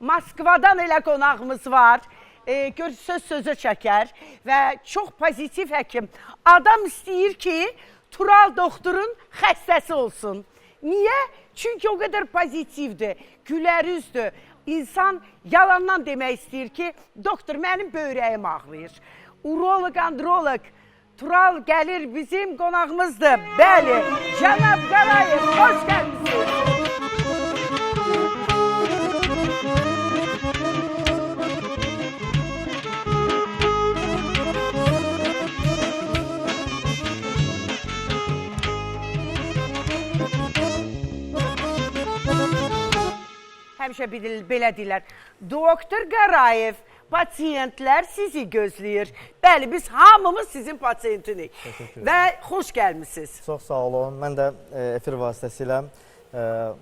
Moskvadan elə qonağımız var. Gör, söz-sözə çəkər və çox pozitiv həkim. Adam istəyir ki, Tural doktorun xəstəsi olsun. Niyə? Çünki o qədər pozitivdir, gülərüzdür. İnsan yalandan demək istəyir ki, doktor, mənim böyrəyim ağrıyır. Uroloq, androloq, Tural gəlir, bizim qonağımızdır. Bəli, Cənab Qarayev, xoş gəlmişsiniz. Həmişə belə deyirlər. Doktor Qarayev, pasiyentlər sizi gözləyir. Bəli, biz hamımız sizin pasiyentinik. Və xoş gəlmişsiniz. Çox sağ olun. Mən də efir vasitəsilə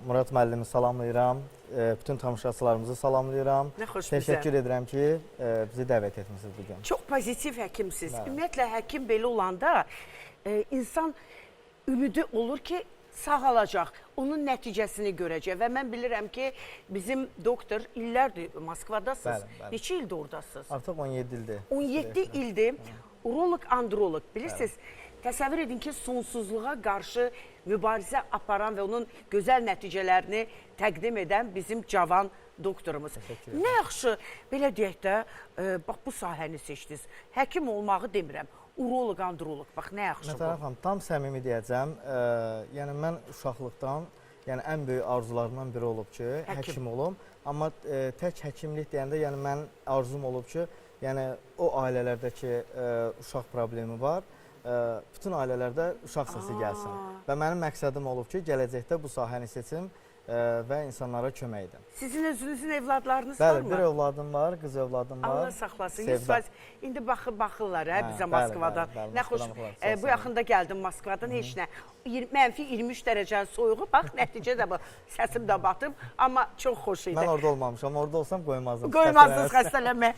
Murad müəllimi salamlayıram. Bütün tamaşaçılarımızı salamlayıram. Nə xoş bizə. Təşəkkür edirəm ki, bizi dəvət etmişsiniz bugün. Çox pozitiv həkimsiniz. Ümumiyyətlə, həkim belə olanda insan ümidi olur ki, sağalacaq, onun nəticəsini görəcək və mən bilirəm ki, bizim doktor illərdir Moskvadasınız. Neçə ildir oradasınız? Artıq 17 ildir. 17 ildir uroloq, androloq. Bilirsiniz, təsəvvür edin ki, sonsuzluğa qarşı mübarizə aparan və onun gözəl nəticələrini təqdim edən bizim cavan doktorumuz. Nə yaxşı, belə deyək də, bax bu sahəni seçdiniz. Həkim olmağı demirəm. Uroloq, androloq, bax nə yaxşı bu. Məsələn xanım, tam səmimi deyəcəm, yəni mən uşaqlıqdan, yəni ən böyük arzularımdan biri olub ki, həkim olum. Amma tək həkimlik deyəndə, yəni mən arzum olub ki, yəni o ailələrdə ki, uşaq problemi var, bütün ailələrdə uşaq səsi gəlsin. Və mənim məqsədim olub ki, gələcəkdə bu sahəni seçim və insanlara kömək edim. Sizin özünüzün evladlarınız var mı? Bəli, bir övladım var, qız övladım var. Allah saxlasın. 100%. İndi baxırlar bizə Moskvadan. Nə xoş. Bu yaxında gəldim Moskvadan, heç nə. Mənfi 23 dərəcənin soyuğu, bax, nəticə də bu. Səsim də batıb, amma çox xoş idi. Mən orada olmamışam, orada olsam qoymazdım. Qoymazdınız xəstələnmə.